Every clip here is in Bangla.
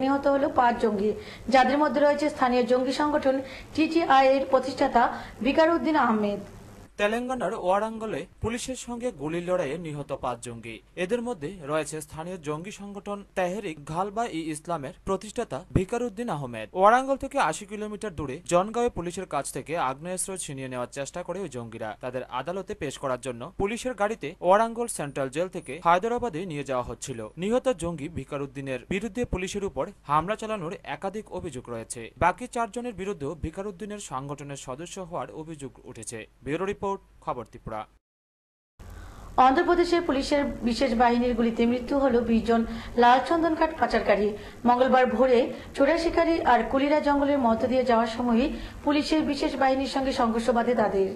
নিহত হলো 5 জঙ্গি, যাদের মধ্যে রয়েছে স্থানীয় জঙ্গি সংগঠন টিটিআই এর প্রতিষ্ঠাতা ভিকারুদ্দিন আহমেদ। তেলেঙ্গানার ওয়ারাঙ্গলে পুলিশের সঙ্গে গুলির লড়াইয়ে নিহত 5 জঙ্গি। এদের মধ্যে রয়েছে স্থানীয় জঙ্গি সংগঠন তেহরিক গালবা-ই-ইসলামের প্রতিষ্ঠাতা ভিকারুদ্দিন আহমেদ। ওয়ারাঙ্গল থেকে 80 কিলোমিটার দূরে জনগাঁওয়ে পুলিশের কাছ থেকে আগ্নেয়াস্ত্র ছিনিয়ে নেওয়ার চেষ্টা করে ওই জঙ্গিরা। তাদের আদালতে পেশ করার জন্য পুলিশের গাড়িতে ওয়ারাঙ্গল সেন্ট্রাল জেল থেকে হায়দরাবাদে নিয়ে যাওয়া হচ্ছিল। নিহত জঙ্গি ভিকারুদ্দিনের বিরুদ্ধে পুলিশের উপর হামলা চালানোর একাধিক অভিযোগ রয়েছে। বাকি 4 জনের বিরুদ্ধেও ভিকারুদ্দিনের সংগঠনের সদস্য হওয়ার অভিযোগ উঠেছে। ব্যুরো রিপোর্ট, খবর ত্রিপুরা। অন্ধ্রপ্রদেশের পুলিশের বিশেষ বাহিনীর গুলিতে মৃত্যু হল 20 জন লালচন্দন কাঠ পাচারকারী। মঙ্গলবার ভোরে চোরা শিকারী আর কুলিরা জঙ্গলের মধ্য দিয়ে যাওয়ার সময়ই পুলিশের বিশেষ বাহিনীর সঙ্গে সংঘর্ষ বাধে তাদের।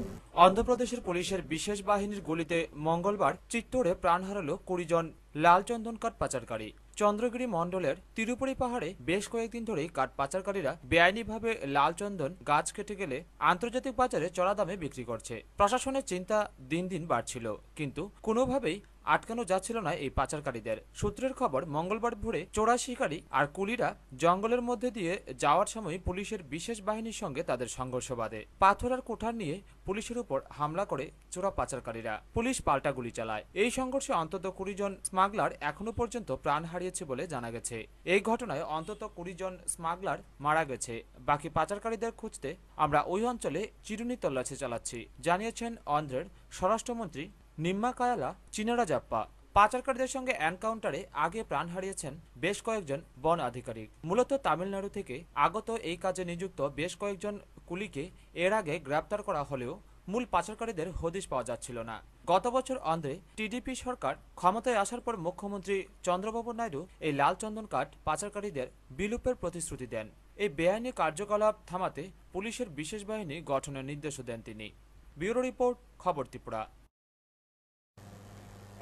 অন্ধ্রপ্রদেশের পুলিশের বিশেষ বাহিনীর গুলিতে মঙ্গলবার চিত্তোরে প্রাণ হারালো 20 জন লালচন্দন কাঠ পাচারকারী। চন্দ্রগিরি মন্ডলের তিরুপরি পাহাড়ে বেশ কয়েকদিন ধরেই কাঠ পাচারকারীরা বেআইনিভাবে লালচন্দন গাছ কেটে গেলে আন্তর্জাতিক বাজারে চড়া দামে বিক্রি করছে। প্রশাসনের চিন্তা দিন দিন বাড়ছিল, কিন্তু কোনোভাবেই আটকানো যাচ্ছিল না এই পাচারকারীদের। সূত্রের খবর, মঙ্গলবার ভোরে চোরা শিকারী আর কুলিরা জঙ্গলের মধ্যে দিয়ে যাওয়ার সময় পুলিশের বিশেষ বাহিনীর সঙ্গে তাদের সংঘর্ষ বাধে। পাথর আর কুঠার নিয়ে পুলিশের উপর হামলা করে চোরা পাচারকারীরা। পুলিশ পাল্টা গুলি চালায়। এই সংঘর্ষে অন্তত 20 জন স্মাগলার এখনো পর্যন্ত প্রাণ হারিয়েছে বলে জানা গেছে। এই ঘটনায় অন্তত 20 জন স্মাগলার মারা গেছে। বাকি পাচারকারীদের খুঁজতে আমরা ওই অঞ্চলে চিরুনি তল্লাশি চালাচ্ছি, জানিয়েছেন অন্ধ্রের স্বরাষ্ট্রমন্ত্রী নিম্মা কায়ালা চিনারাজাপ্পা। পাচারকারীদের সঙ্গে এনকাউন্টারে আগে প্রাণ হারিয়েছেন বেশ কয়েকজন বন আধিকারিক। মূলত তামিলনাড়ু থেকে আগত এই কাজে নিযুক্ত বেশ কয়েকজন কুলিকে এর আগে গ্রেপ্তার করা হলেও মূল পাচারকারীদের হদিশ পাওয়া যাচ্ছিল না। গত বছর অন্ধ্রে টিডিপি সরকার ক্ষমতায় আসার পর মুখ্যমন্ত্রী চন্দ্রবাবু নাইডু এই লালচন্দন কাঠ পাচারকারীদের বিলুপের প্রতিশ্রুতি দেন। এই বেআইনি কার্যকলাপ থামাতে পুলিশের বিশেষ বাহিনী গঠনের নির্দেশও দেন তিনি। ব্যুরো রিপোর্ট, খবর ত্রিপুরা।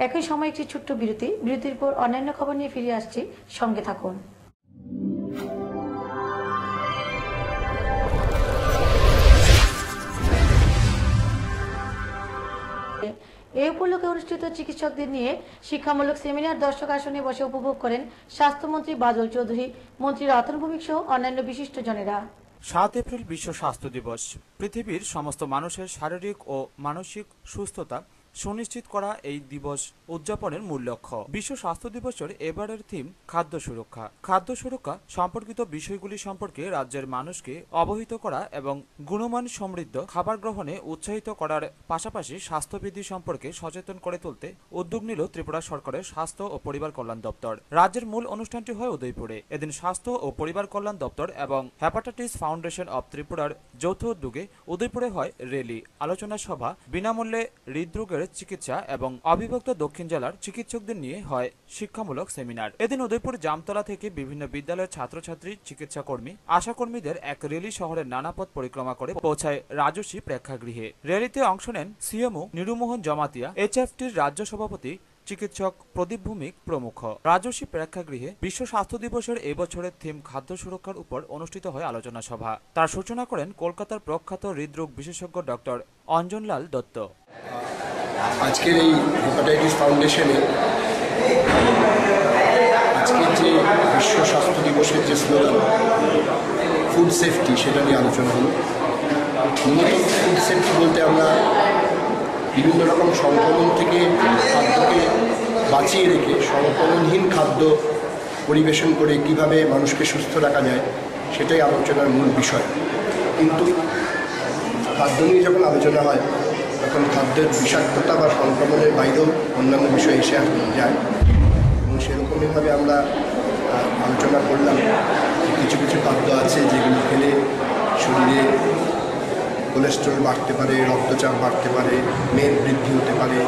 একই সময় একটি ছোট্ট বিরতির পর অন্যান্য খবর নিয়ে ফিরে আসছি, সঙ্গে থাকুন। এই উপলক্ষে অনুষ্ঠিত চিকিৎসকদের নিয়ে শিক্ষামূলক সেমিনার দর্শক আসনে বসে উপভোগ করেন স্বাস্থ্যমন্ত্রী বাদল চৌধুরী, মন্ত্রী রতন ভৌমিক সহ অন্যান্য বিশিষ্টজনেরা। 7 এপ্রিল বিশ্ব স্বাস্থ্য দিবস। পৃথিবীর সমস্ত মানুষের শারীরিক ও মানসিক সুস্থতা সুনিশ্চিত করা এই দিবস উদযাপনের মূল লক্ষ্য। বিশ্ব স্বাস্থ্য দিবসের এবারের থিম খাদ্য সুরক্ষা। খাদ্য সুরক্ষা সম্পর্কিত বিষয়গুলি সম্পর্কে রাজ্যের মানুষকে অবহিত করা এবং গুণমান সমৃদ্ধ খাবার গ্রহণে উৎসাহিত করার পাশাপাশি স্বাস্থ্যবিধি সম্পর্কে সচেতন করে তুলতে উদ্যোগ নিল ত্রিপুরা সরকারের স্বাস্থ্য ও পরিবার কল্যাণ দপ্তর। রাজ্যের মূল অনুষ্ঠানটি হয় উদয়পুরে। এদিন স্বাস্থ্য ও পরিবার কল্যাণ দপ্তর এবং হেপাটাইটিস ফাউন্ডেশন অব ত্রিপুরার যৌথ উদ্যোগে উদয়পুরে হয় র্যালি, আলোচনা সভা, বিনামূল্যে হৃদরোগের চিকিৎসা এবং অবিভক্ত দক্ষিণ জেলার চিকিৎসকদের নিয়ে হয় শিক্ষামূলক সেমিনার। এদিন উদয়পুর জামতলা থেকে বিভিন্ন বিদ্যালয়ের ছাত্রছাত্রী, চিকিৎসা কর্মী, আশাকর্মীদের এক র্যালি শহরের নানা পথ পরিক্রমা করে পৌঁছায় রাজস্বী প্রেক্ষাগৃহে। র্যালিতে অংশ নেন সিএমও নিরুমোহন জমাতিয়া, এইচএফটির রাজ্য সভাপতি চিকিৎসক প্রদীপ ভৌমিক প্রমুখ। রাজস্বী প্রেক্ষাগৃহে বিশ্ব স্বাস্থ্য দিবসের এই বছরের থিম খাদ্য সুরক্ষার উপর অনুষ্ঠিত হয় আলোচনা সভা। তার সূচনা করেন কলকাতার প্রখ্যাত হৃদরোগ বিশেষজ্ঞ ডক্টর অঞ্জনলাল দত্ত। আজকের এই হেপাটাইটিস ফাউন্ডেশনে আজকের যে বিশ্ব স্বাস্থ্য দিবসের যে স্লোগান ফুড সেফটি, সেটা নিয়ে আলোচনা হলো। মূলত ফুড সেফটি বলতে আমরা বিভিন্ন রকম সংক্রমণ থেকে খাদ্যকে বাঁচিয়ে রেখে সংক্রমণহীন খাদ্য পরিবেশন করে কিভাবে মানুষকে সুস্থ রাখা যায়, সেটাই আলোচনার মূল বিষয়। কিন্তু খাদ্য নিয়ে যখন আলোচনা হয় তখন খাদ্যের বিষাক্ততা বা সংক্রমণের বাইরেও অন্যান্য বিষয় এসে যায় এবং সেরকমইভাবে আমরা আলোচনা করলাম কিছু কিছু খাদ্য আছে যেগুলো খেলে শরীরে কোলেস্টেরল বাড়তে পারে, রক্তচাপ বাড়তে পারে, মেদ বৃদ্ধি হতে পারে।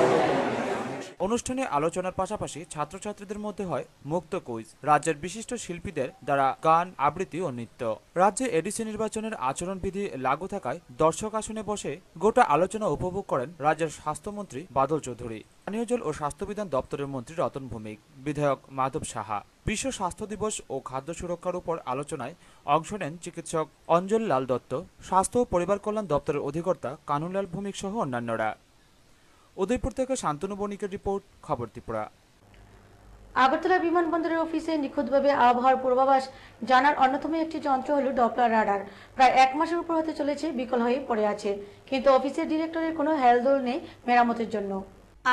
অনুষ্ঠানে আলোচনার পাশাপাশি ছাত্রছাত্রীদের মধ্যে হয় মুক্ত কুইজ, রাজ্যের বিশিষ্ট শিল্পীদের দ্বারা গান, আবৃত্তি ও নৃত্য। রাজ্যে এডিসি নির্বাচনের আচরণবিধি লাগু থাকায় দর্শক আসনে বসে গোটা আলোচনা উপভোগ করেন রাজ্যের স্বাস্থ্যমন্ত্রী বাদল চৌধুরী, পানীয় জল ও স্বাস্থ্যবিধান দপ্তরের মন্ত্রী রতন ভৌমিক, বিধায়ক মাধব সাহা। বিশ্ব স্বাস্থ্য দিবস ও খাদ্য সুরক্ষার উপর আলোচনায় অংশ নেন চিকিৎসক অঞ্জল লাল দত্ত, স্বাস্থ্য ও পরিবার কল্যাণ দপ্তরের অধিকর্তা কানুলাল ভৌমিক সহ অন্যান্যরা। উদয়পুর থেকে শান্তনু বণিকের রিপোর্ট, খবর ত্রিপুরা। আগরতলা বিমানবন্দরের অফিসে নিখুঁতভাবে আবহাওয়ার পূর্বাভাস জানার অন্যতম একটি যন্ত্র হলো ডপলার রাডার। প্রায় 1 মাসের উপর হতে চলেছে, বিকল হয়ে পড়ে আছে, কিন্তু অফিসের ডিরেক্টরের কোনো হেলদোল নেই মেরামতের জন্য।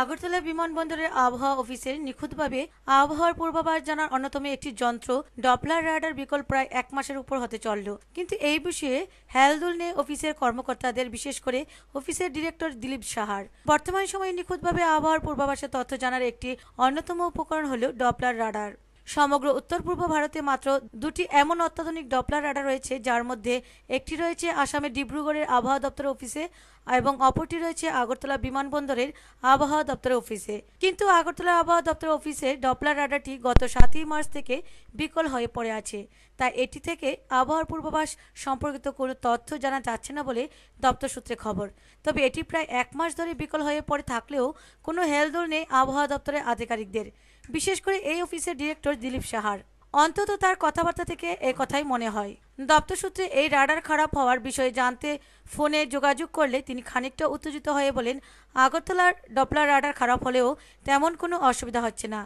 আগরতলা বিমানবন্দরের আবহাওয়া অফিসের নিখুঁতভাবে আবহাওয়ার পূর্বাভাস জানার অন্যতম একটি যন্ত্র ডপলার রাডার বিকল প্রায় 1 মাসের উপর হতে চলল, কিন্তু এই বিষয়ে হেলদোল নেই অফিসের কর্মকর্তাদের, বিশেষ করে অফিসের ডিরেক্টর দিলীপ সাহার। বর্তমান সময়ে নিখুঁতভাবে আবহাওয়ার পূর্বাভাসের তথ্য জানার একটি অন্যতম উপকরণ হল ডপলার রাডার। সমগ্র উত্তর পূর্ব ভারতে মাত্র 2টি এমন অত্যাধুনিক ডপলার রাডার রয়েছে, যার মধ্যে একটি রয়েছে আসামের ডিব্রুগড়ের আবহাওয়া দপ্তরের অফিসে এবং অপরটি রয়েছে আগরতলা বিমানবন্দরের আবহাওয়া দপ্তরের অফিসে। কিন্তু আগরতলা আবহাওয়া দপ্তরের অফিসে ডপলার রাডারটি গত 7ই মার্চ থেকে বিকল হয়ে পড়ে আছে, তাই এটি থেকে আবহাওয়ার পূর্বাভাস সম্পর্কিত কোনো তথ্য জানা যাচ্ছে না বলে দপ্তর সূত্রে খবর। তবে এটি প্রায় 1 মাস ধরে বিকল হয়ে পড়ে থাকলেও কোনো হেলদোল নেই আবহাওয়া দপ্তরের আধিকারিকদের, বিশেষ করে এই অফিসের ডিরেক্টর দিলীপ সাহার। অন্তত তার কথাবার্তা থেকে এই কথাই মনে হয়। দপ্তর সূত্রে এই রাডার খারাপ হওয়ার বিষয়ে জানতে ফোনে যোগাযোগ করলে তিনি খানিকটা উত্তেজিত হয়ে বলেন, আগরতলার ডপলার রাডার খারাপ হলেও তেমন কোনো অসুবিধা হচ্ছে না।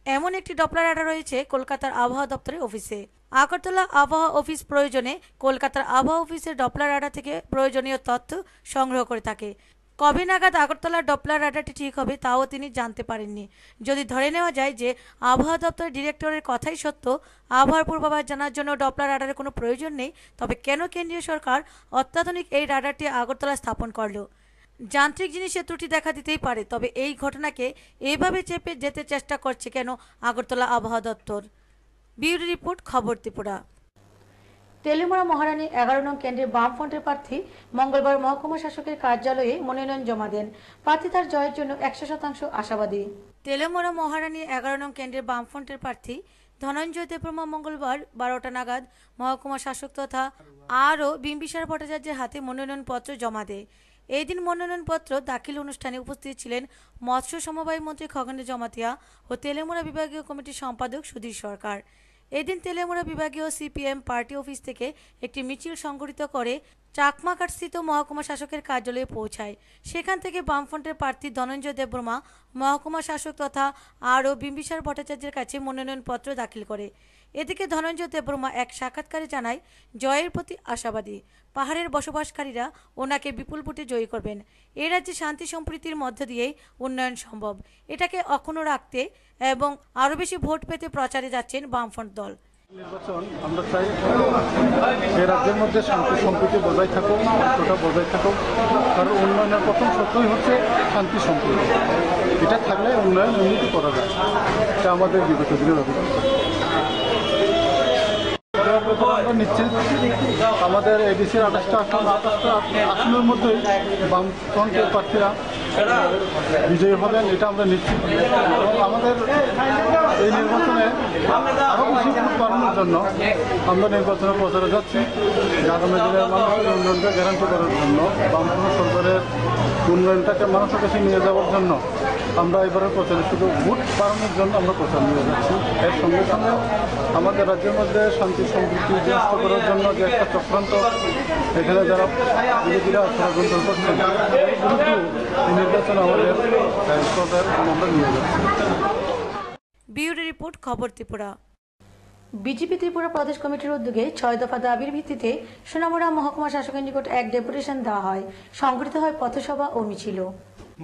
এমন একটি ডপলার রাডার রয়েছে কলকাতার আবহাওয়া দপ্তরের অফিসে। আগরতলা আবহাওয়া অফিস প্রয়োজনে কলকাতার আবহাওয়া অফিসের ডপলার রাডার থেকে প্রয়োজনীয় তথ্য সংগ্রহ করে থাকে। কবে নাগাদ আগরতলার ডপলার রাডারটি ঠিক হবে তাও তিনি জানতে পারেননি। যদি ধরে নেওয়া যায় যে আবহাওয়া দপ্তরের ডিরেক্টরের কথাই সত্য, আবহাওয়ার পূর্বাভাস জানার জন্য ডপলার রাডারের কোনো প্রয়োজন নেই, তবে কেন কেন্দ্রীয় সরকার অত্যাধুনিক এই রাডারটি আগরতলায় স্থাপন করলো? যান্ত্রিক জিনিসের ত্রুটি দেখা দিতেই পারে, তবে এই ঘটনাকে এভাবে চেপে যেতে চেষ্টা করছে কেন আগরতলা আবহাওয়া দপ্তর? ব্যুরো রিপোর্ট, খবর ত্রিপুরা। তেলেমুড়া মহারানী 11 নং কেন্দ্রের বামফ্রন্টের প্রার্থী মঙ্গলবার মহকুমা শাসকের কার্যালয়ে মনোনয়ন জমা দেন। প্রার্থী তার জয়ের জন্য 100% আশাবাদী। তেলেমুড়া মহারানী 11 নং কেন্দ্রের বামফ্রন্টের প্রার্থী ধনঞ্জয় দেববর্মা মঙ্গলবার 12টা নাগাদ মহকুমা শাসক তথা আরও বিম্বিসার ভট্টাচার্যের হাতে মনোনয়নপত্র জমা দেয়। এই দিন মনোনয়নপত্র দাখিল অনুষ্ঠানে উপস্থিত ছিলেন মৎস্য সমবায় মন্ত্রী খগেন্দ্র জমাতিয়া ও তেলেমুড়া বিভাগীয় কমিটির সম্পাদক সুধীর সরকার। এদিন তেলেমুড়া বিভাগীয় সিপিএম পার্টি অফিস থেকে একটি মিছিল সংগঠিত করে চাকমাঘাটস্থিত মহকুমা শাসকের কার্যালয়ে পৌঁছায়। সেখান থেকে বামফ্রন্টের প্রার্থী ধনঞ্জয় দেববর্মা মহকুমা শাসক তথা আরও বিম্বিসার ভট্টাচার্যের কাছে মনোনয়নপত্র দাখিল করে। এদিকে ধনঞ্জয় দেববর্মা এক সাক্ষাৎকারে জানায়, জয়ের প্রতি আশাবাদী। পাহাড়ের বসবাসকারীরা ওনাকে বিপুল ভোটে জয়ী করবেন। এ রাজ্যে শান্তি সম্প্রীতির মধ্য দিয়েই উন্নয়ন সম্ভব। এটাকে অক্ষুণ্ণ রাখতে এবং আরও বেশি ভোট পেতে প্রচারে যাচ্ছেন বামফ্রন্ট দল। নির্বাচন আমরা চাই এই রাজ্যের মধ্যে শান্তি সম্প্রীতি বজায় থাকুক, ঐক্যতা বজায় থাকুক, কারণ উন্নয়নের প্রথম সত্যই হচ্ছে শান্তি সম্প্রীতি। এটা থাকলে উন্নয়ন উন্নতি করা যায়, এটা আমাদের বিগত দিনের অভিজ্ঞতা। আমরা নিশ্চিত আমাদের এডিসির 28টা আসনের মধ্যে বামফ্রন্টের প্রার্থীরা বিজয়ী হবেন, এটা আমরা নিশ্চিত। আমাদের এই নির্বাচনে আরও বেশি ভোট বাড়ানোর জন্য আমরা নির্বাচনে প্রচারে যাচ্ছি। আগামী দিনের মানুষের উন্নয়নকে গ্যারান্টি করার জন্য, বামফ্রন্ট সরকারের উন্নয়নটাকে মানুষের কাছে নিয়ে যাওয়ার জন্য আমরা এবারে প্রচারে শুধু ভোট বাড়ানোর জন্য আমরা প্রচার নিয়ে যাচ্ছি। এর সঙ্গে সঙ্গে আমাদের রাজ্যের মধ্যে শান্তি সম্প্রীতি বিনষ্ট করার জন্য যে একটা চক্রান্ত এখানে যারা বিরোধীরা ষড়যন্ত্র করছেন, এর বিরুদ্ধে এই নির্বাচন আমাদের সরকার আমরা নিয়ে যাচ্ছি। ব্যুরো রিপোর্ট, খবর ত্রিপুরা। বিজেপি ত্রিপুরা প্রদেশ কমিটির উদ্যোগে 6 দফা দাবির ভিত্তিতে সোনামুড়া মহকুমা শাসকের নিকট এক ডেপুটেশন দেওয়া হয়। সংগঠিত হয় পথসভা ও মিছিল।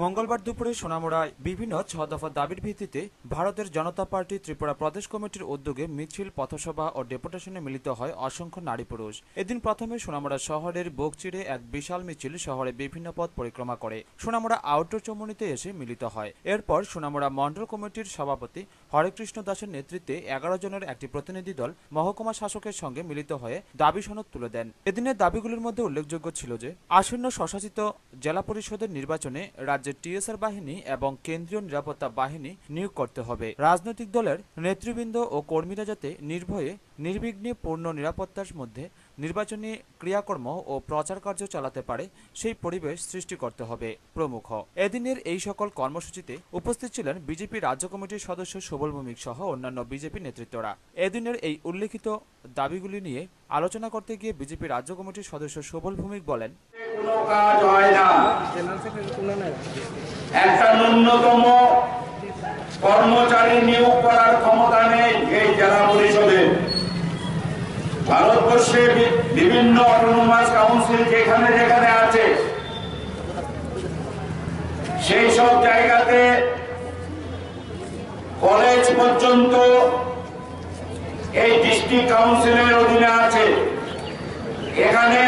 মঙ্গলবার দুপুরে সোনামুড়ায় বিভিন্ন 6 দফা দাবির ভিত্তিতে ভারতের জনতা পার্টি ত্রিপুরা প্রদেশ কমিটির উদ্যোগে মিছিল, পথসভা ও ডেপুটেশনে মিলিত হয় অসংখ্য নারী পুরুষ। এদিন প্রথমে সোনামুড়া শহরের বোকচিরে এক বিশাল মিছিল শহরে বিভিন্ন পথ পরিক্রমা করে সোনামুড়া আউটডোর চৌমুনিতে এসে মিলিত হয়। এরপর সোনামুড়া মন্ডল কমিটির সভাপতি হরেকৃষ্ণ দাসের নেতৃত্বে 11 জনের একটি প্রতিনিধি দল মহকুমা শাসকের সঙ্গে মিলিত হয়ে দাবি সনদ তুলে দেন। এদিনের দাবিগুলির মধ্যে উল্লেখযোগ্য ছিল যে আসন্ন স্বশাসিত জেলা পরিষদের নির্বাচনে রাজ্যের টিএসআর বাহিনী এবং কেন্দ্রীয় নিরাপত্তা বাহিনী নিয়োগ করতে হবে। রাজনৈতিক দলের নেতৃবৃন্দ ও কর্মীরা যাতে নির্ভয়ে নির্বিঘ্নে পূর্ণ নিরাপত্তার মধ্যে নির্বাচনী ক্রিয়াকর্ম ও প্রচার কার্য চালাতে পারে সেই পরিবেশ সৃষ্টি করতে হবে প্রমুখ। এদিনের এই সকল কর্মসূচিতে উপস্থিত ছিলেন বিজেপি রাজ্য কমিটির সদস্য সুবল ভৌমিক সহ অন্যান্য বিজেপি নেতৃত্বরা। এদিনের এই উল্লেখিত দাবিগুলি নিয়ে আলোচনা করতে গিয়ে বিজেপি রাজ্য কমিটির সদস্য সুবল ভৌমিক বলেন, কোনো কাজ হয় না, একটা ন্যূনতম কর্মচারী নিয়োগ করার ক্ষমতা নেই এই জেলা পরিষদে। ভারতবর্ষে বিভিন্ন অটোনোমাস কাউন্সিল যেখানে যেখানে আছে সেই সব জায়গাতে কলেজ পর্যন্ত এই ডিস্ট্রিক্ট কাউন্সিলের অধীনে আছে। এখানে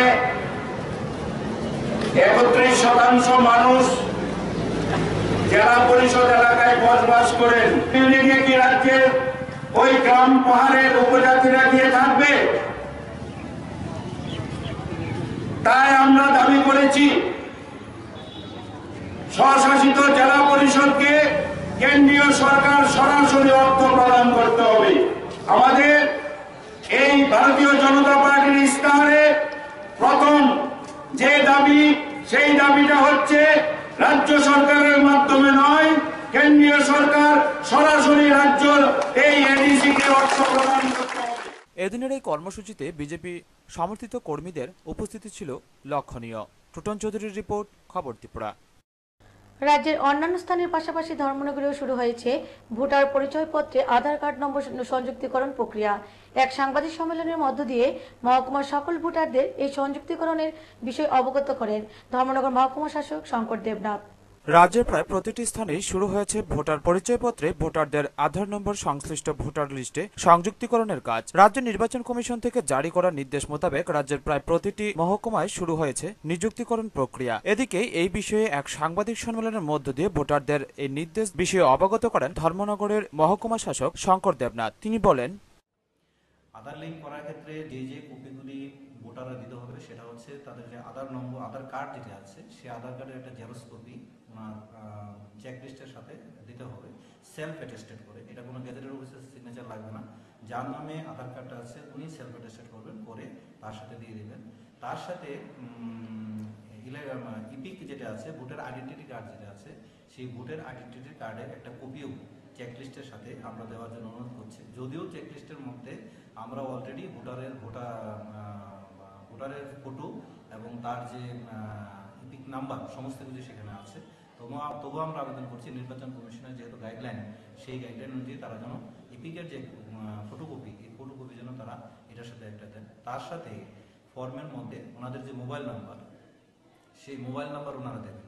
31% মানুষ জেলা পরিষদ এলাকায় বসবাস করেন। কি রাজ্যের ওই গ্রাম পাহাড়ের উপজাতিরা গিয়ে থাকবে? তাই আমরা দাবি করেছি স্বশাসিত জেলা পরিষদকে কেন্দ্রীয় সরকার সরাসরি অর্থ প্রদান করতে হবে। আমাদের এই ভারতীয় জনতা পার্টির ইস্তাহারে প্রথম যে দাবি, সেই দাবিটা হচ্ছে রাজ্য সরকারের মাধ্যমে নয়, কেন্দ্রীয় সরকার সরাসরি রাজ্য এই এডিসি কে অর্থ প্রদান করতে হবে। এদিনের এই কর্মসূচিতে বিজেপি সমর্থিত কর্মীদের উপস্থিতি ছিল লক্ষণীয়। টুটন চৌধুরীর রিপোর্ট, খবর ত্রিপুরা। রাজ্যের অন্যান্য স্থানের পাশাপাশি ধর্মনগরেও শুরু হয়েছে ভোটার পরিচয়পত্রে আধার কার্ড নম্বর সংযুক্তিকরণ প্রক্রিয়া। এক সাংবাদিক সম্মেলনের মধ্য দিয়ে মহকুমার সকল ভোটারদের এই সংযুক্তিকরণের বিষয়ে অবগত করেন ধর্মনগর মহকুমা শাসক শঙ্কর দেবনাথ। রাজ্যের প্রায় প্রতিটি স্থানেই শুরু হয়েছে ভোটার পরিচয়পত্রে ভোটারদের আধার নম্বর সংশ্লিষ্ট ভোটার লিস্টে সংযুক্তিকরণের কাজ। রাজ্য নির্বাচন কমিশন থেকে জারি করা নির্দেশ মোতাবেক রাজ্যের প্রায় প্রতিটি মহকুমায় শুরু হয়েছে নিযুক্তিকরণ প্রক্রিয়া। এদিকে এই বিষয়ে এক সাংবাদিক সম্মেলনের মধ্য দিয়ে ভোটারদের এই নির্দেশ বিষয়ে অবগত করেন ধর্মনগরের মহকুমা শাসক শঙ্কর দেবনাথ। তিনি বলেন, আধার লিঙ্ক করার ক্ষেত্রে যে কপিগুলি ভোটাররা দিতে হবে সেটা হচ্ছে তাদের যে আধার নম্বর, আধার কার্ড যেটা আছে সেই আধার কার্ডের একটা জেরক্স কপি ওনার চেকলিস্টের সাথে দিতে হবে, সেলফ অ্যাটেস্টেড করে। এটা কোনো গেজেটের অফিসের সিগনেচার লাগবে না। যার নামে আধার কার্ডটা আছে উনি সেলফ অ্যাটেস্টেড করবেন, করে তার সাথে দিয়ে দেবেন। তার সাথে ইপিক যেটা আছে, ভোটার আইডেন্টিটি কার্ড যেটা আছে, সেই ভোটার আইডেন্টিটি কার্ডের একটা কপিও চেকলিস্টের সাথে আমরা দেওয়ার জন্য অনুরোধ করছি। যদিও চেকলিস্টের মধ্যে আমরা অলরেডি ভোটারের ফটো এবং তার যে ইপিক নাম্বার সমস্ত কিছু সেখানে আছে, তবুও আমরা আবেদন করছি নির্বাচন কমিশনের যেহেতু গাইডলাইন, সেই গাইডলাইন অনুযায়ী তারা যেন ইপিকের যে ফটোকপি, এই ফটোকপি যেন তারা এটার সাথে একটা দেন। তার সাথে ফর্মের মধ্যে ওনাদের যে মোবাইল নাম্বার, সেই মোবাইল নাম্বার ওনারা দেবেন।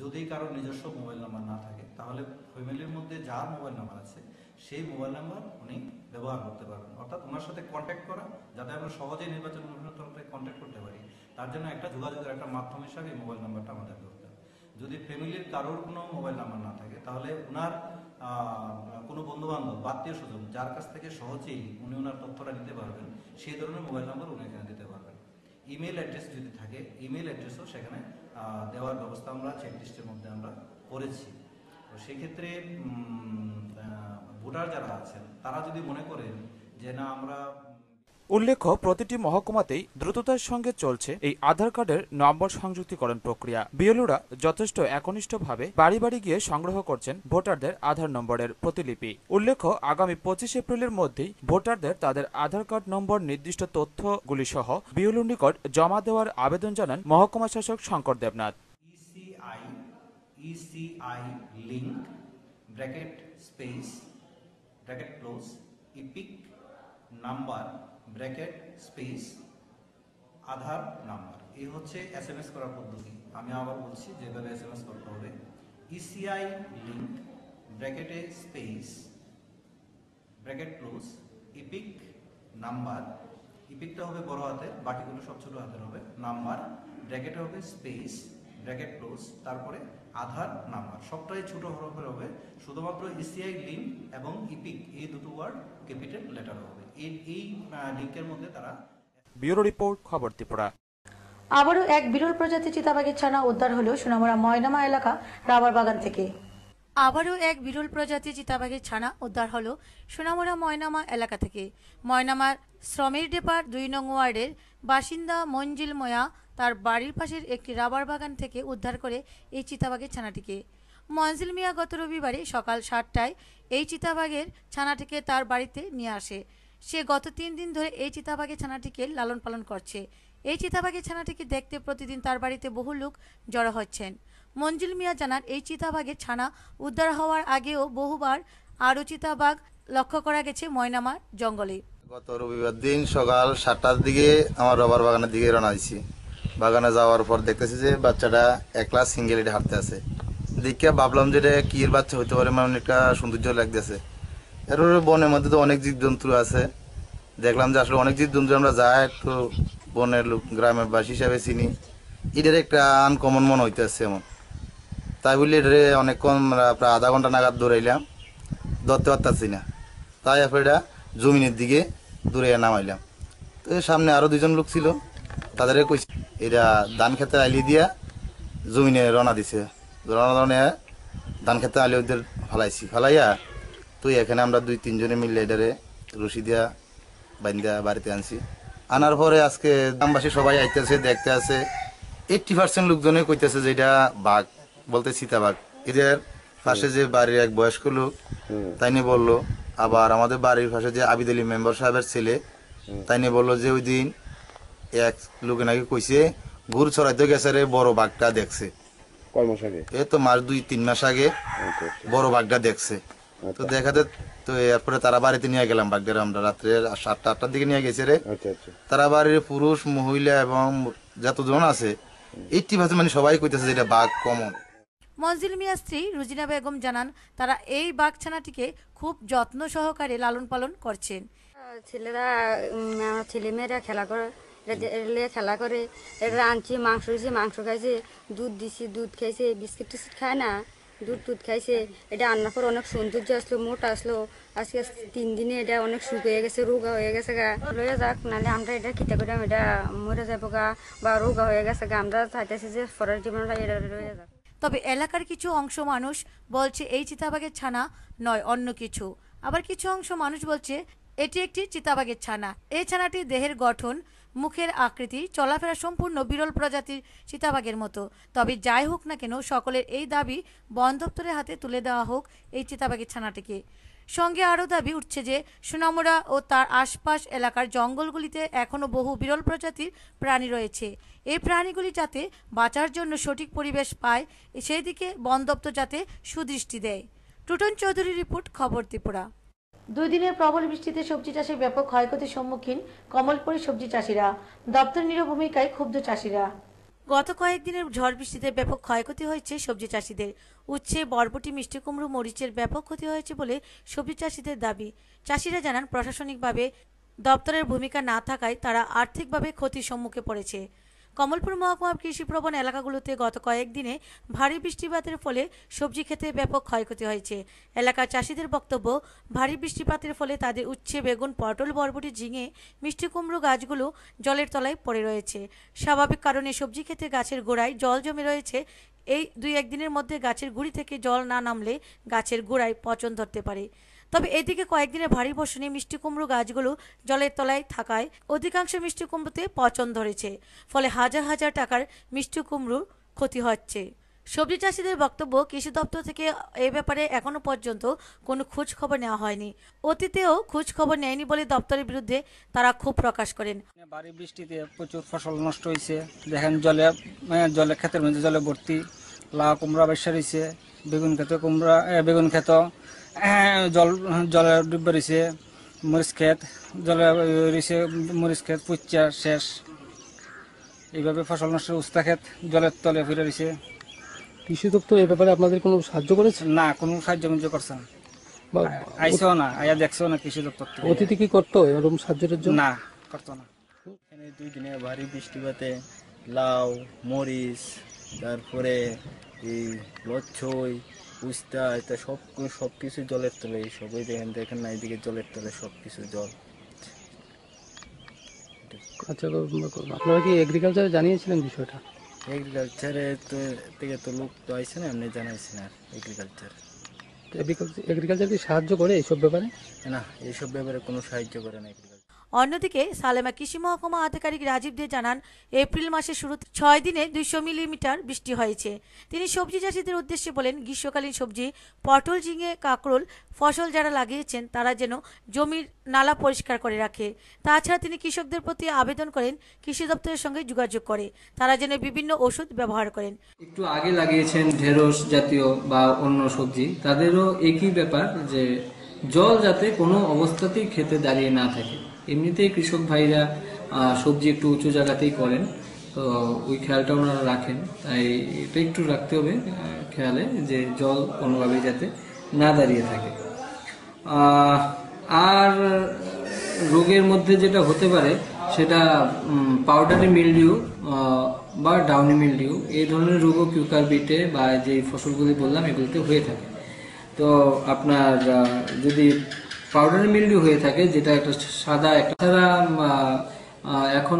যদি কারোর নিজস্ব মোবাইল নাম্বার না থাকে তাহলে ফ্যামিলির মধ্যে যার মোবাইল নাম্বার আছে সেই মোবাইল নাম্বার উনি ব্যবহার করতে পারবেন। অর্থাৎ ওনার সাথে কন্ট্যাক্ট করা, যাতে আমরা সহজেই নির্বাচন কমিশনের তরফ থেকে কন্ট্যাক্ট করতে পারি, তার জন্য একটা যোগাযোগের একটা মাধ্যম হিসাবে এই মোবাইল নাম্বারটা আমাদের দরকার। যদি ফ্যামিলির কারোর কোনো মোবাইল নাম্বার না থাকে তাহলে ওনার কোনো বন্ধুবান্ধব বা আত্মীয় স্বজন যার কাছ থেকে সহজেই উনি ওনার তথ্যটা নিতে পারবেন, সেই ধরনের মোবাইল নাম্বার উনি এখানে দিতে পারবেন। ইমেল অ্যাড্রেস যদি থাকে, ইমেল অ্যাড্রেসও সেখানে দেওয়ার ব্যবস্থা আমরা চেকলিস্টের মধ্যে আমরা করেছি। তো সেক্ষেত্রে ভোটার যারা আছেন তারা যদি মনে করেন যে না আমরা উল্লেখ্য, প্রতিটি মহকুমাতেই দ্রুততার সঙ্গে চলছে এই আধার কার্ডের নম্বর সংযুক্তিকরণ প্রক্রিয়া। বিএলওরা যথেষ্ট একনিষ্ঠভাবে বাড়ি বাড়ি গিয়ে সংগ্রহ করছেন ভোটারদের আধার নম্বরের প্রতিলিপি। উল্লেখ্য, আগামী 25 এপ্রিলের মধ্যেই ভোটারদের তাদের আধার কার্ড নম্বর নির্দিষ্ট তথ্যগুলি সহ বিএলওর নিকট জমা দেওয়ার আবেদন জানান মহকুমা শাসক Shankar Debnath. ECI link bracket space bracket close EPIC number bracket space Aadhaar number, এই হচ্ছে SMS করার পদ্ধতি। আমি আবার বলছি যেভাবে SMS করতে হবে। ইসিআই লিঙ্ক ব্র্যাকেটে space bracket close EPIC number, ইপিকটা হবে বড় হাতের, বাকিগুলো সব ছোট হাতের হবে, নাম্বার ব্র্যাকেটে হবে স্পেস ব্র্যাকেট ক্লোজ, তারপরে আধার নাম্বার, সবটাই ছোট হরফের হবে। শুধুমাত্র ইসিআই লিঙ্ক এবং ইপিক এই দুটো ওয়ার্ড ক্যাপিটাল লেটার হবে। এই লিঙ্কের মধ্যে তারা। ব্যুরো রিপোর্ট, খবর ত্রিপুরা। আবারও এক বিরল প্রজাতি চিতাবাঘের ছানা উদ্ধার হলো সোনামুড়া ময়নামা এলাকা রাবার বাগান থেকে। আবারও এক বিরল প্রজাতি চিতাবাঘের ছানা উদ্ধার হলো সোনামুড়া ময়নামা এলাকা থেকে। ময়নামার শ্রমের ডেপার 2 নং ওয়ার্ডের বাসিন্দা মঞ্জিল ময়া তার বাড়ির পাশের একটি রাবার বাগান থেকে উদ্ধার করে এই চিতাবাঘের ছানাটিকে। মঞ্জিল মিয়া গত রবিবারে সকাল 7টায় এই চিতাবাঘের ছানাটিকে তার বাড়িতে নিয়ে আসে। সে গত 3 দিন ধরে এই চিতাবাঘের ছানাটিকে লালন পালন করছে। এই চিতাবাঘের ছানাটিকে দেখতে প্রতিদিন তার বাড়িতে বহু লোক জড়ো হচ্ছেন। মঞ্জিল মিয়া জানান, এই চিতাবাঘের ছানা উদ্ধার হওয়ার আগেও বহুবার আরও চিতাবাঘ লক্ষ্য করা গেছে ময়নামার জঙ্গলে। গত রবিবার দিন সকাল 7টার দিকে আমার রবার বাগানের দিকে রওনা দিয়েছি। বাগানে যাওয়ার পর দেখতেছি যে বাচ্চাটা একলা সিঙ্গেল এটা হাঁটতে আছে। দেখে ভাবলাম যে এটা কি এর বাচ্চা হতে পারে, মানে একটা সৌন্দর্য লাগতেছে। এর বনের মধ্যে তো অনেক জীবজন্তু আছে, দেখলাম যে আসলে অনেক জীবজন্তু আমরা যাই একটু বনের লোক গ্রামের বাসী হিসাবে চিনি, এটার একটা আনকমন মনে হইতেছে এমন। তাই বলি এটা অনেকক্ষণ প্রায় আধা ঘন্টা নাগাদ দৌড়াইলাম, ধরতে পারতাছি না। তাই এরপর এটা জমিনের দিকে দূরে নামাইলাম। তো সামনে আরো 2জন লোক ছিল, তাদের কইছি এরা ধান খেতে আলি দিয়া জমিনে রওনা দিছে। রওনা ধান খেতে আলি ওদের ফালাইয়া তো এখানে আমরা 2-3 জনে মিলে এটারে রশি দিয়া বান্ধা বাড়িতে আনছি। আনার পরে আজকে গ্রামবাসী সবাই আইতেছে, দেখতে আছে। 80% লোকজনে কইতেছে যে এটা বাঘ, বলতে চিতাবাঘ। এদের পাশে যে বাড়ির এক বয়স্ক লোক তাই নিয়ে বললো, আবার আমাদের বাড়ির পাশে যে আবিদ আলী মেম্বার সাহেবের ছেলে তাই নিয়ে বললো যে ওই দিন এক লোকে নাকি কইছে ঘুর ছড়াইতে গেছে রে বড় বাঘটা দেখছে। এই তো মাস 2-3 মাস আগে বড় বাঘটা দেখছে। তো দেখাতে তো এরপরে তারা বাড়িতে নিয়ে গেলাম বাঘটা। আমরা রাত্রে 7টা-8টার দিকে নিয়ে গেছে রে। তারা বাড়ির পুরুষ মহিলা এবং যতজন আছে 80% মানে সবাই কইতেছে যে এটা বাঘ কমন। মঞ্জিল মিয়ার স্ত্রী রুজিনা বেগম জানান, তারা এই বাঘছানাটিকে খুব যত্ন সহকারে লালন পালন করছেন। ছেলেরা আমার ছেলেমেয়েরা খেলা করে খেলা করে, এটা আনছি, মাংস দিয়েছি, মাংস খাইছে, দুধ দিছি, দুধ খাইছে, বিস্কিট টিস্কিট খায় না, দুধ খাইছে। এটা আন্নার পর অনেক সৌন্দর্য আসলো, মোটা আসলো। আজকে 3 দিনে এটা অনেক সুখ হয়ে গেছে, রোগা হয়ে গেছে গা। লইয়া যাক, নাহলে আমরা এটা খিতা করে এটা মরে যাবো গা, বা রোগা হয়ে গেছে গা। আমরা চাইতেছি যে পরের জীবনটা এটা লইয়া যাক। তবে এলাকার কিছু অংশ মানুষ বলছে এই চিতাবাঘের ছানা নয়, অন্য কিছু। আবার কিছু অংশ মানুষ বলছে এটি একটি চিতাবাঘের ছানা। এই ছানাটির দেহের গঠন, মুখের আকৃতি, চলাফেরা সম্পূর্ণ বিরল প্রজাতির চিতাবাঘের মতো। তবে যাই হোক না কেন, সকলের এই দাবি বন দপ্তরের হাতে তুলে দেওয়া হোক এই চিতাবাঘের ছানাটিকে। সঙ্গে আরও দাবি উঠছে যে সোনামুড়া ও তার আশপাশ এলাকার জঙ্গলগুলিতে এখনও বহু বিরল প্রজাতির প্রাণী রয়েছে। এই প্রাণীগুলি যাতে বাঁচার জন্য সঠিক পরিবেশ পায়, সেই দিকে বন দপ্তর যাতে সুদৃষ্টি দেয়। টুটন চৌধুরীর রিপোর্ট, খবর ত্রিপুরা। 2 দিনের প্রবল বৃষ্টিতে সবজি চাষে ব্যাপক ক্ষয়ক্ষতির সম্মুখীন কমলপুরী সবজি চাষিরা। দপ্তর নিরভূমিকায় ক্ষুব্ধ চাষিরা। গত কয়েকদিনের ঝড় বৃষ্টিতে ব্যাপক ক্ষয়ক্ষতি হয়েছে সবজি চাষিদের। উচ্ছে, বরবটি, মিষ্টি কুমড়ো, মরিচের ব্যাপক ক্ষতি হয়েছে বলে সবজি চাষিদের দাবি। চাষিরা জানান, প্রশাসনিকভাবে দপ্তরের ভূমিকা না থাকায় তারা আর্থিকভাবে ক্ষতির সম্মুখে পড়েছে। কমলপুর মহকুমার কৃষিপ্রবণ এলাকাগুলোতে গত কয়েকদিনে ভারী বৃষ্টিপাতের ফলে সবজি ক্ষেতে ব্যাপক ক্ষয়ক্ষতি হয়েছে। এলাকার চাষিদের বক্তব্য, ভারী বৃষ্টিপাতের ফলে তাদের উচ্ছে, বেগুন, পটল, বরবটি, ঝিঙে, মিষ্টি কুমড়ো গাছগুলো জলের তলায় পড়ে রয়েছে। স্বাভাবিক কারণে সবজি ক্ষেতে গাছের গোড়ায় জল জমে রয়েছে। এই 2-1 দিনের মধ্যে গাছের গুঁড়ি থেকে জল না নামলে গাছের গোড়ায় পচন ধরতে পারে। তবে এদিকে কয়েকদিনের ভারী বর্ষণে মিষ্টি কুমড়ো গাছগুলো জলের তলায় থাকায় অধিকাংশ মিষ্টি কুমড়োতে পচন ধরেছে। ফলে হাজার হাজার টাকার মিষ্টি কুমড়োর ক্ষতি হচ্ছে। সবজি চাষিদের বক্তব্য, কৃষি দপ্তর থেকে এ ব্যাপারে এখনো পর্যন্ত কোনো খোঁজ খবর নেওয়া হয়নি। অতীতেও খোঁজ খবর নেয়নি বলে দপ্তরের বিরুদ্ধে তারা ক্ষোভ প্রকাশ করেন। ভারী বৃষ্টিতে প্রচুর ফসল নষ্ট হয়েছে। দেখেন জলে ক্ষেতের মধ্যে জলে ভর্তি। লাউ কুমড়া বেশা রয়েছে, বেগুন ক্ষেত জলে ডুবে রয়েছে, মরিচ ক্ষেত জলে রয়েছে, মরিচ ক্ষেত পুচ্চা শেষ। এইভাবে ফসল নষ্ট, উস্তা ক্ষেত জলের তলে ফিরে রয়েছে। কৃষি দপ্তর এই ব্যাপারে আপনাদের কোনো সাহায্য করেছে? না, কোনো সাহায্য করছে না, আইসেও না, আয়া দেখছেও না কৃষি দপ্তর। অতীতে কি করতো এরকম সাহায্যের জন্য? না, করতো না। এখানে 2 দিনে ভারী বৃষ্টিপাতে লাউ, মরিচ, তারপরে এই লচ্ছই, উস্তা, এটা সব কিছু জলের তলে। সবই দেখেন না, এদিকে জলের তলে সবকিছু জল। আচ্ছা, আপনারা কি এগ্রিকালচারে জানিয়েছিলেন বিষয়টা? এগ্রিকালচারে থেকে তো লোক তো আইসে না, এমনি জানাইছে না। এগ্রিকালচার কি সাহায্য করে এইসব ব্যাপারে? না, এইসব ব্যাপারে কোনো সাহায্য করে না এগ্রিকালচার। অন্যদিকে সালেমা কৃষি মহকুমা আধিকারিক রাজীব দে জানান, এপ্রিল মাসের শুরুতে 6 দিনে 200 মিলিমিটার বৃষ্টি হয়েছে। তিনি সবজি চাষিদের উদ্দেশ্যে বলেন, গ্রীষ্মকালীন সবজি পটল, ঝিঙে, কাঁকরোল ফসল যারা লাগিয়েছেন তারা যেন জমির নালা পরিষ্কার করে রাখে। তাছাড়া তিনি কৃষকদের প্রতি আবেদন করেন কৃষি দপ্তরের সঙ্গে যোগাযোগ করে তারা যেন বিভিন্ন ওষুধ ব্যবহার করেন। একটু আগে লাগিয়েছেন ঢেঁড়স জাতীয় বা অন্য সবজি, তাদেরও একই ব্যাপার যে জল যাতে কোনো অবস্থাতেই খেতে দাঁড়িয়ে না থাকে। এমনিতেই কৃষক ভাইরা সবজি একটু উঁচু জায়গাতেই করেন, তো ওই খেয়ালটা ওনারা রাখেন। তাই এটা একটু রাখতে হবে খেয়ালে যে জল কোনোভাবেই যাতে না দাঁড়িয়ে থাকে। আর রোগের মধ্যে যেটা হতে পারে সেটা পাউডারি মিলডিউ বা ডাউনি মিলডিউ, এই ধরনের রোগও কিউকারবিটে বা যে ফসলগুলি বললাম এগুলিতে হয়ে থাকে। তো আপনার যদি পাউডারি মিলডিউ হয়ে থাকে, যেটা একটা সাদা একটা এখন